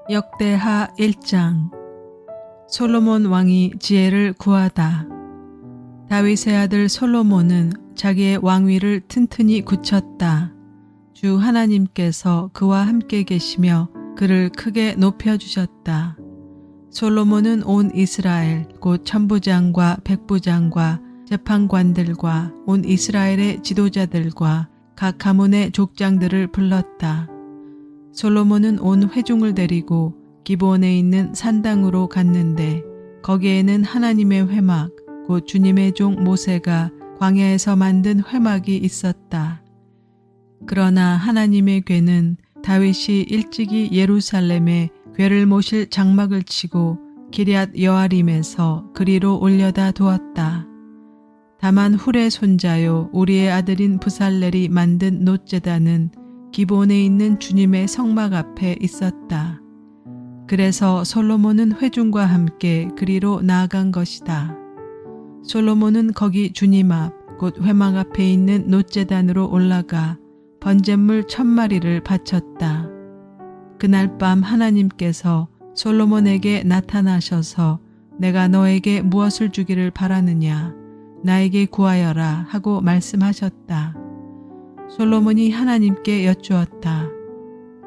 역대하 1장. 솔로몬 왕이 지혜를 구하다. 다윗의 아들 솔로몬은 자기의 왕위를 튼튼히 굳혔다. 주 하나님께서 그와 함께 계시며 그를 크게 높여주셨다. 솔로몬은 온 이스라엘 곧 천부장과 백부장과 재판관들과 온 이스라엘의 지도자들과 각 가문의 족장들을 불렀다. 솔로몬은 온 회중을 데리고 기브온에 있는 산당으로 갔는데 거기에는 하나님의 회막 곧 주님의 종 모세가 광야에서 만든 회막이 있었다. 그러나 하나님의 궤는 다윗이 일찍이 예루살렘에 궤를 모실 장막을 치고 기럇 여아림에서 그리로 올려다 두었다. 다만 훌의 손자요 우리의 아들인 부살렐이 만든 놋제단은 기브온에 있는 주님의 성막 앞에 있었다. 그래서 솔로몬은 회중과 함께 그리로 나아간 것이다. 솔로몬은 거기 주님 앞 곧 회막 앞에 있는 놋제단으로 올라가 번제물 1000마리를 바쳤다. 그날 밤 하나님께서 솔로몬에게 나타나셔서 내가 너에게 무엇을 주기를 바라느냐 나에게 구하여라 하고 말씀하셨다. 솔로몬이 하나님께 여쭈었다.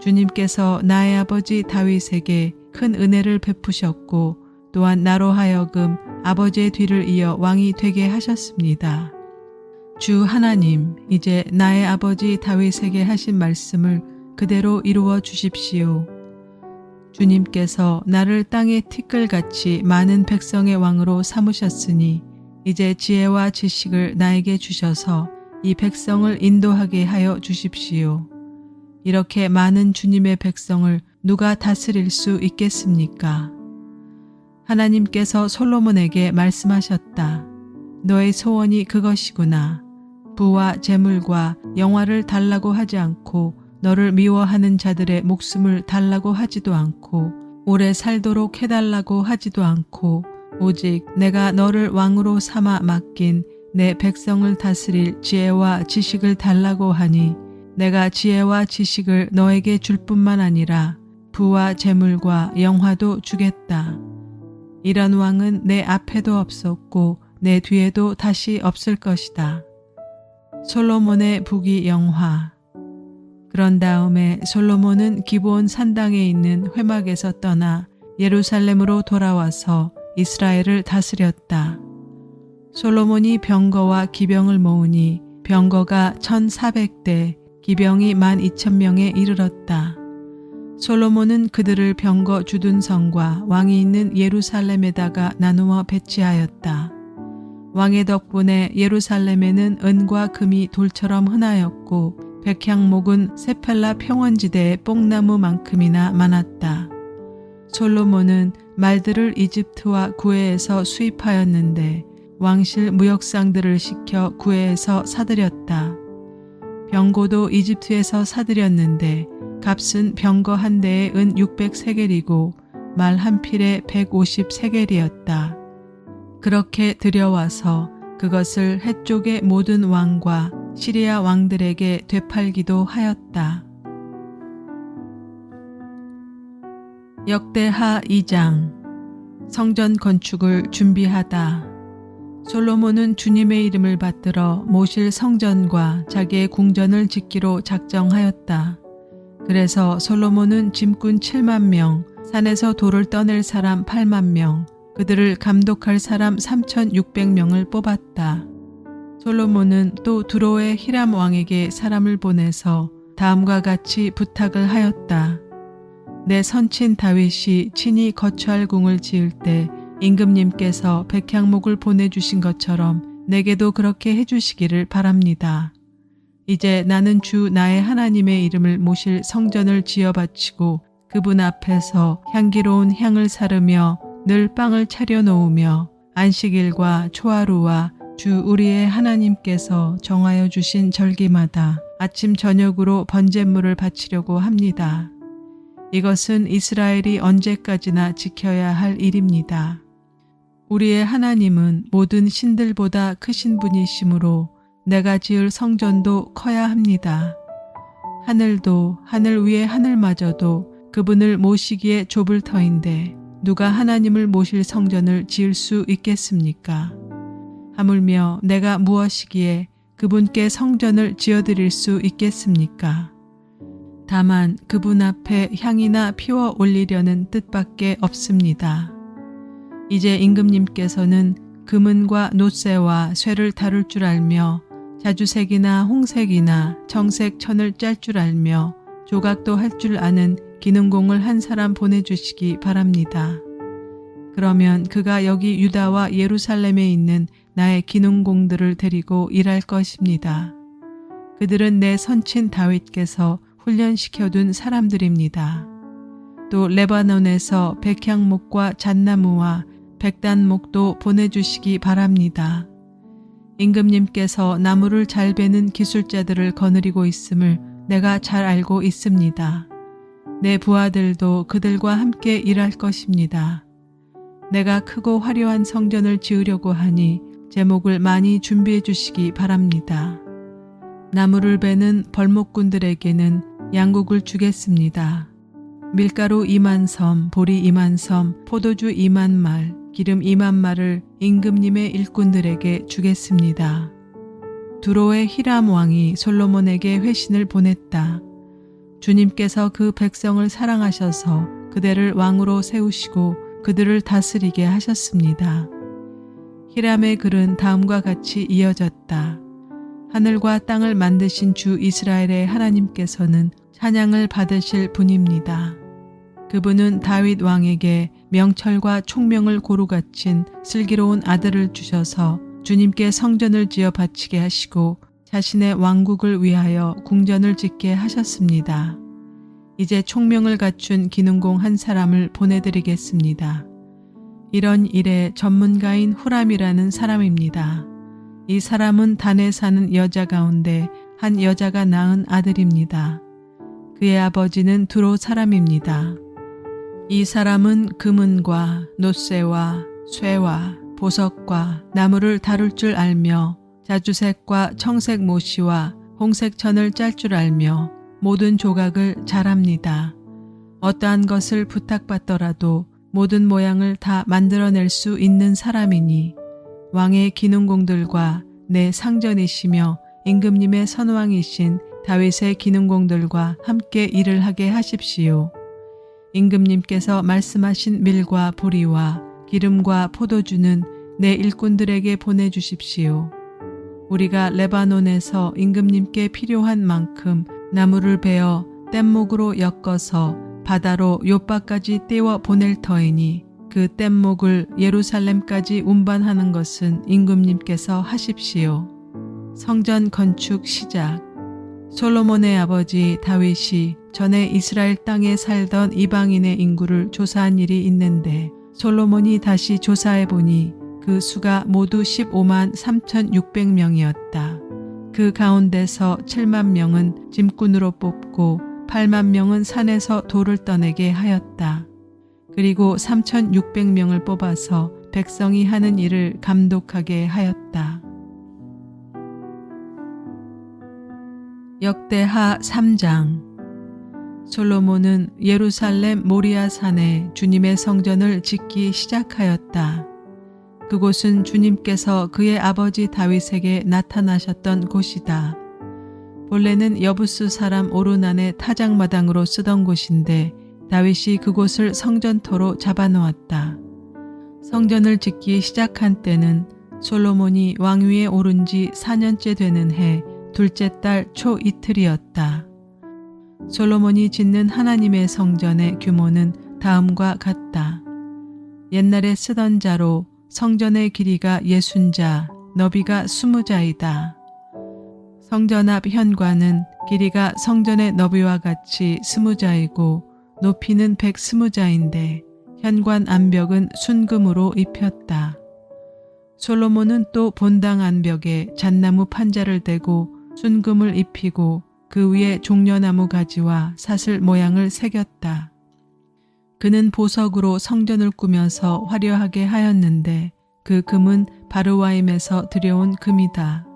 주님께서 나의 아버지 다윗에게 큰 은혜를 베푸셨고 또한 나로 하여금 아버지의 뒤를 이어 왕이 되게 하셨습니다. 주 하나님, 이제 나의 아버지 다윗에게 하신 말씀을 그대로 이루어 주십시오. 주님께서 나를 땅의 티끌같이 많은 백성의 왕으로 삼으셨으니 이제 지혜와 지식을 나에게 주셔서 이 백성을 인도하게 하여 주십시오. 이렇게 많은 주님의 백성을 누가 다스릴 수 있겠습니까? 하나님께서 솔로몬에게 말씀하셨다. 너의 소원이 그것이구나. 부와 재물과 영화를 달라고 하지 않고 너를 미워하는 자들의 목숨을 달라고 하지도 않고 오래 살도록 해달라고 하지도 않고 오직 내가 너를 왕으로 삼아 맡긴 내 백성을 다스릴 지혜와 지식을 달라고 하니 내가 지혜와 지식을 너에게 줄 뿐만 아니라 부와 재물과 영화도 주겠다. 이런 왕은 내 앞에도 없었고 내 뒤에도 다시 없을 것이다. 솔로몬의 부귀 영화. 그런 다음에 솔로몬은 기브온 산당에 있는 회막에서 떠나 예루살렘으로 돌아와서 이스라엘을 다스렸다. 솔로몬이 병거와 기병을 모으니 병거가 1400대, 기병이 12,000명에 이르렀다. 솔로몬은 그들을 병거 주둔성과 왕이 있는 예루살렘에다가 나누어 배치하였다. 왕의 덕분에 예루살렘에는 은과 금이 돌처럼 흔하였고 백향목은 세펠라 평원지대의 뽕나무만큼이나 많았다. 솔로몬은 말들을 이집트와 구해에서 수입하였는데 왕실 무역상들을 시켜 구해에서 사들였다. 병고도 이집트에서 사들였는데 값은 병거 한 대에 은 600세겔이고 말 한 필에 150세겔이었다. 그렇게 들여와서 그것을 해쪽의 모든 왕과 시리아 왕들에게 되팔기도 하였다. 역대하 2장. 성전 건축을 준비하다. 솔로몬은 주님의 이름을 받들어 모실 성전과 자기의 궁전을 짓기로 작정하였다. 그래서 솔로몬은 짐꾼 7만 명, 산에서 돌을 떠낼 사람 8만 명, 그들을 감독할 사람 3,600명을 뽑았다. 솔로몬은 또 두로의 히람 왕에게 사람을 보내서 다음과 같이 부탁을 하였다. 내 선친 다윗이 친히 거처할 궁을 지을 때 임금님께서 백향목을 보내주신 것처럼 내게도 그렇게 해주시기를 바랍니다. 이제 나는 주 나의 하나님의 이름을 모실 성전을 지어 바치고 그분 앞에서 향기로운 향을 사르며 늘 빵을 차려 놓으며 안식일과 초하루와 주 우리의 하나님께서 정하여 주신 절기마다 아침 저녁으로 번제물을 바치려고 합니다. 이것은 이스라엘이 언제까지나 지켜야 할 일입니다. 우리의 하나님은 모든 신들보다 크신 분이시므로 내가 지을 성전도 커야 합니다. 하늘도 하늘 위의 하늘마저도 그분을 모시기에 좁을 터인데 누가 하나님을 모실 성전을 지을 수 있겠습니까? 하물며 내가 무엇이기에 그분께 성전을 지어드릴 수 있겠습니까? 다만 그분 앞에 향이나 피워 올리려는 뜻밖에 없습니다. 이제 임금님께서는 금은과 놋쇠와 쇠를 다룰 줄 알며 자주색이나 홍색이나 청색 천을 짤 줄 알며 조각도 할 줄 아는 기능공을 한 사람 보내주시기 바랍니다. 그러면 그가 여기 유다와 예루살렘에 있는 나의 기능공들을 데리고 일할 것입니다. 그들은 내 선친 다윗께서 훈련시켜둔 사람들입니다. 또 레바논에서 백향목과 잣나무와 백단목도 보내주시기 바랍니다. 임금님께서 나무를 잘 베는 기술자들을 거느리고 있음을 내가 잘 알고 있습니다. 내 부하들도 그들과 함께 일할 것입니다. 내가 크고 화려한 성전을 지으려고 하니 제목을 많이 준비해 주시기 바랍니다. 나무를 베는 벌목꾼들에게는 양국을 주겠습니다. 밀가루 2만 섬, 보리 2만 섬, 포도주 2만 말, 기름 2만 말을 임금님의 일꾼들에게 주겠습니다. 두로의 히람 왕이 솔로몬에게 회신을 보냈다. 주님께서 그 백성을 사랑하셔서 그들을 왕으로 세우시고 그들을 다스리게 하셨습니다. 히람의 글은 다음과 같이 이어졌다. 하늘과 땅을 만드신 주 이스라엘의 하나님께서는 찬양을 받으실 분입니다. 그분은 다윗 왕에게 명철과 총명을 고루 갖춘 슬기로운 아들을 주셔서 주님께 성전을 지어 바치게 하시고 자신의 왕국을 위하여 궁전을 짓게 하셨습니다. 이제 총명을 갖춘 기능공 한 사람을 보내드리겠습니다. 이런 일에 전문가인 후람이라는 사람입니다. 이 사람은 단에 사는 여자 가운데 한 여자가 낳은 아들입니다. 그의 아버지는 두로 사람입니다. 이 사람은 금은과 놋쇠와 쇠와 보석과 나무를 다룰 줄 알며 자주색과 청색 모시와 홍색 천을 짤 줄 알며 모든 조각을 잘합니다. 어떠한 것을 부탁받더라도 모든 모양을 다 만들어낼 수 있는 사람이니 왕의 기능공들과 내 상전이시며 임금님의 선왕이신 다윗의 기능공들과 함께 일을 하게 하십시오. 임금님께서 말씀하신 밀과 보리와 기름과 포도주는 내 일꾼들에게 보내주십시오. 우리가 레바논에서 임금님께 필요한 만큼 나무를 베어 뗏목으로 엮어서 바다로 요바까지 띄워 보낼 터이니 그 뗏목을 예루살렘까지 운반하는 것은 임금님께서 하십시오. 성전 건축 시작. 솔로몬의 아버지 다윗이 전에 이스라엘 땅에 살던 이방인의 인구를 조사한 일이 있는데 솔로몬이 다시 조사해 보니 그 수가 모두 15만 3,600명이었다. 그 가운데서 7만 명은 짐꾼으로 뽑고 8만 명은 산에서 돌을 떠내게 하였다. 그리고 3,600명을 뽑아서 백성이 하는 일을 감독하게 하였다. 역대하 3장. 솔로몬은 예루살렘 모리아 산에 주님의 성전을 짓기 시작하였다. 그곳은 주님께서 그의 아버지 다윗에게 나타나셨던 곳이다. 본래는 여부스 사람 오르난의 타작마당으로 쓰던 곳인데 다윗이 그곳을 성전터로 잡아놓았다. 성전을 짓기 시작한 때는 솔로몬이 왕위에 오른 지 4년째 되는 해 둘째 달 초 이틀이었다. 솔로몬이 짓는 하나님의 성전의 규모는 다음과 같다. 옛날에 쓰던 자로 성전의 길이가 60자, 너비가 20자이다. 성전 앞 현관은 길이가 성전의 너비와 같이 20자이고 높이는 120자인데 현관 안벽은 순금으로 입혔다. 솔로몬은 또 본당 안벽에 잣나무 판자를 대고 순금을 입히고 그 위에 종려나무 가지와 사슬 모양을 새겼다. 그는 보석으로 성전을 꾸며서 화려하게 하였는데 그 금은 바르와임에서 들여온 금이다.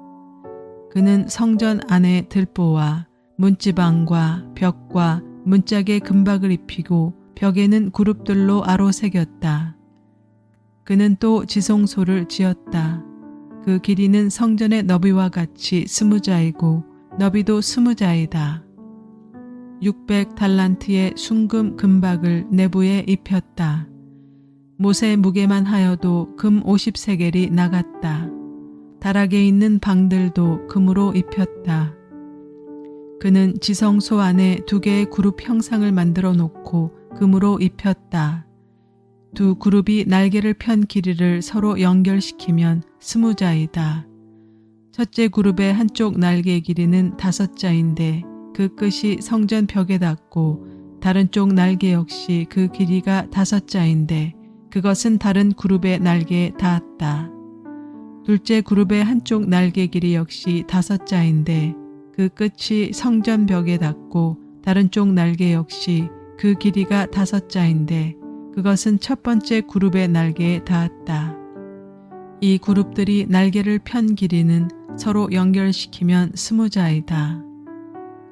그는 성전 안의 들보와 문지방과 벽과 문짝에 금박을 입히고 벽에는 그룹들로 아로새겼다. 그는 또 지성소를 지었다. 그 길이는 성전의 너비와 같이 20자이고 너비도 20자이다. 600달란트의 순금 금박을 내부에 입혔다. 못의 무게만 하여도 금 50세겔이 나갔다. 다락에 있는 방들도 금으로 입혔다. 그는 지성소 안에 2개의 그룹 형상을 만들어 놓고 금으로 입혔다. 2 그룹이 날개를 편 길이를 서로 연결시키면 20자이다. 첫째 그룹의 한쪽 날개 길이는 5자인데 그 끝이 성전 벽에 닿고 다른 쪽 날개 역시 그 길이가 5자인데 그것은 다른 그룹의 날개에 닿았다. 둘째 그룹의 한쪽 날개 길이 역시 5자인데 그 끝이 성전 벽에 닿고 다른 쪽 날개 역시 그 길이가 5자인데 그것은 첫 번째 그룹의 날개에 닿았다. 이 그룹들이 날개를 편 길이는 서로 연결시키면 20자이다.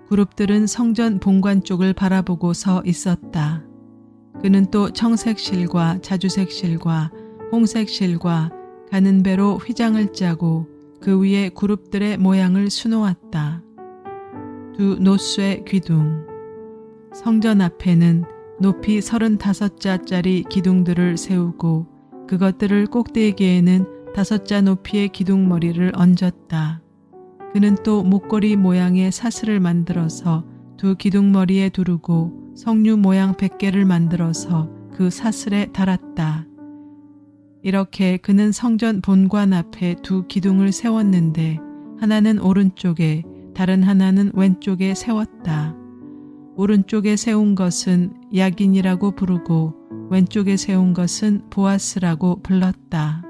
그룹들은 성전 본관 쪽을 바라보고 서 있었다. 그는 또 청색실과 자주색실과 홍색실과 가는 배로 휘장을 짜고 그 위에 그룹들의 모양을 수놓았다. 2 노쇠 기둥. 성전 앞에는 높이 35자짜리 기둥들을 세우고 그것들을 꼭대기에는 5자 높이의 기둥머리를 얹었다. 그는 또 목걸이 모양의 사슬을 만들어서 2 기둥머리에 두르고 석류 모양 100개를 만들어서 그 사슬에 달았다. 이렇게 그는 성전 본관 앞에 2 기둥을 세웠는데 하나는 오른쪽에 다른 하나는 왼쪽에 세웠다. 오른쪽에 세운 것은 야긴이라고 부르고 왼쪽에 세운 것은 보아스라고 불렀다.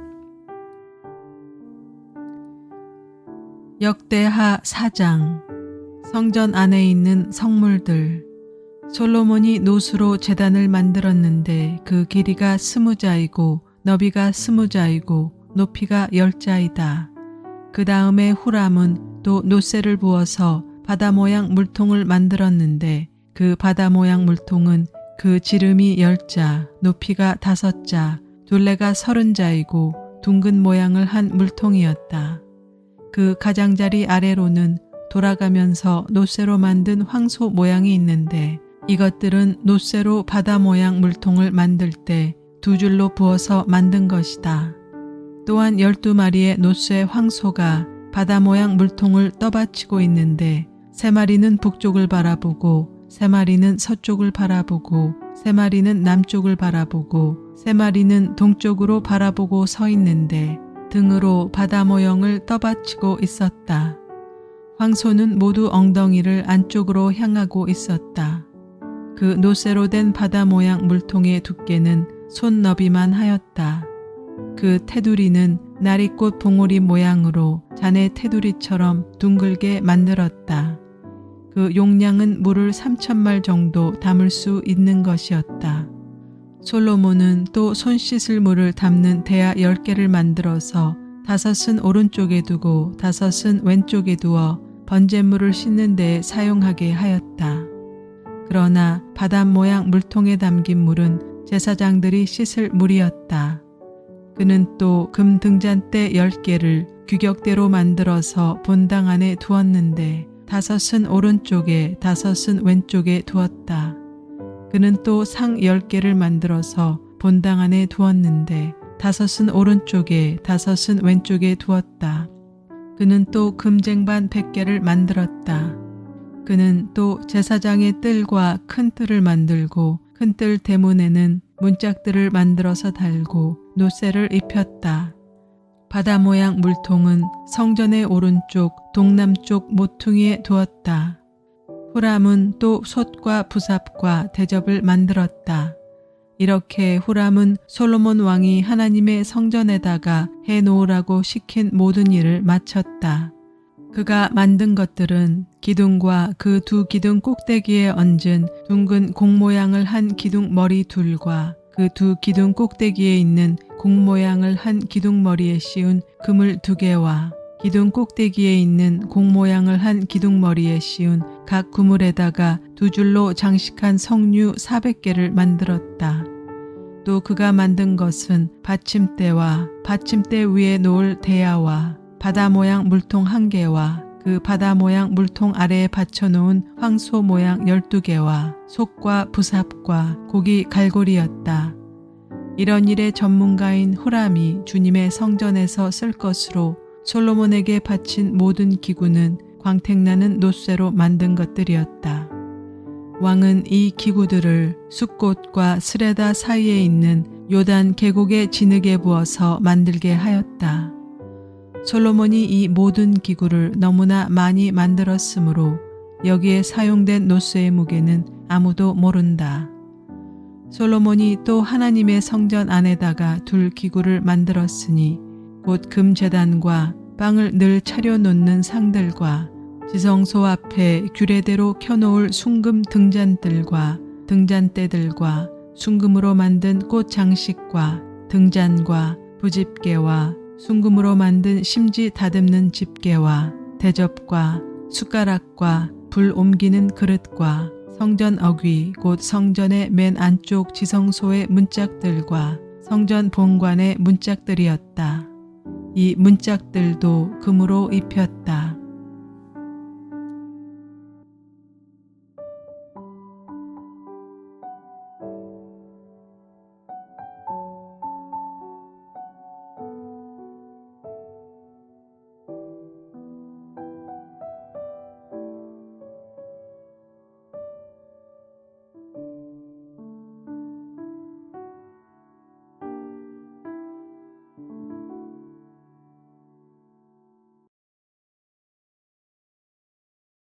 역대하 4장. 성전 안에 있는 성물들. 솔로몬이 노수로 제단을 만들었는데 그 길이가 20자이고 너비가 20자이고 높이가 10자이다. 그 다음에 후람은 또 노쇠를 부어서 바다 모양 물통을 만들었는데 그 바다 모양 물통은 그 지름이 10자, 높이가 5자, 둘레가 30자이고 둥근 모양을 한 물통이었다. 그 가장자리 아래로는 돌아가면서 노쇠로 만든 황소 모양이 있는데 이것들은 노쇠로 바다 모양 물통을 만들 때 2줄로 부어서 만든 것이다. 또한 12마리의 노쇠 황소가 바다 모양 물통을 떠받치고 있는데 3마리는 북쪽을 바라보고 3마리는 서쪽을 바라보고 3마리는 남쪽을 바라보고 3마리는 동쪽으로 바라보고 서 있는데 등으로 바다 모형을 떠받치고 있었다. 황소는 모두 엉덩이를 안쪽으로 향하고 있었다. 그 노쇠로 된 바다 모양 물통의 두께는 손 너비만 하였다. 그 테두리는 나리꽃 봉오리 모양으로 자네 테두리처럼 둥글게 만들었다. 그 용량은 물을 3,000말 정도 담을 수 있는 것이었다. 솔로몬은 또 손 씻을 물을 담는 대야 10개를 만들어서 5은 오른쪽에 두고 5은 왼쪽에 두어 번제물을 씻는 데에 사용하게 하였다. 그러나 바다 모양 물통에 담긴 물은 제사장들이 씻을 물이었다. 그는 또 금 등잔대 10개를 규격대로 만들어서 본당 안에 두었는데 5은 오른쪽에 5은 왼쪽에 두었다. 그는 또 상 10개를 만들어서 본당 안에 두었는데 5은 오른쪽에 5은 왼쪽에 두었다. 그는 또 금쟁반 100개를 만들었다. 그는 또 제사장의 뜰과 큰 뜰을 만들고 큰 뜰 대문에는 문짝들을 만들어서 달고 노쇠를 입혔다. 바다 모양 물통은 성전의 오른쪽 동남쪽 모퉁이에 두었다. 후람은 또 솥과 부삽과 대접을 만들었다. 이렇게 후람은 솔로몬 왕이 하나님의 성전에다가 해놓으라고 시킨 모든 일을 마쳤다. 그가 만든 것들은 기둥과 그 2 기둥 꼭대기에 얹은 둥근 공 모양을 한 기둥 머리 둘과 그 2 기둥 꼭대기에 있는 공 모양을 한 기둥 머리에 씌운 그물 2개와 기둥 꼭대기에 있는 공 모양을 한 기둥 머리에 씌운 각 구물에다가 두 줄로 장식한 석류 400개를 만들었다. 또 그가 만든 것은 받침대와 받침대 위에 놓을 대야와 바다 모양 물통 1개와 그 바다 모양 물통 아래에 받쳐놓은 황소 모양 12개와 속과 부삽과 고기 갈고리였다. 이런 일에 전문가인 후람이 주님의 성전에서 쓸 것으로 솔로몬에게 바친 모든 기구는 광택나는 놋쇠로 만든 것들이었다. 왕은 이 기구들을 숫꽃과 스레다 사이에 있는 요단 계곡의 진흙에 부어서 만들게 하였다. 솔로몬이 이 모든 기구를 너무나 많이 만들었으므로 여기에 사용된 놋쇠의 무게는 아무도 모른다. 솔로몬이 또 하나님의 성전 안에다가 둘 기구를 만들었으니 곧 금제단과 빵을 늘 차려놓는 상들과 지성소 앞에 규례대로 켜놓을 순금 등잔들과 등잔대들과 순금으로 만든 꽃 장식과 등잔과 부집게와 순금으로 만든 심지 다듬는 집게와 대접과 숟가락과 불 옮기는 그릇과 성전 어귀 곧 성전의 맨 안쪽 지성소의 문짝들과 성전 본관의 문짝들이었다. 이 문짝들도 금으로 입혔다.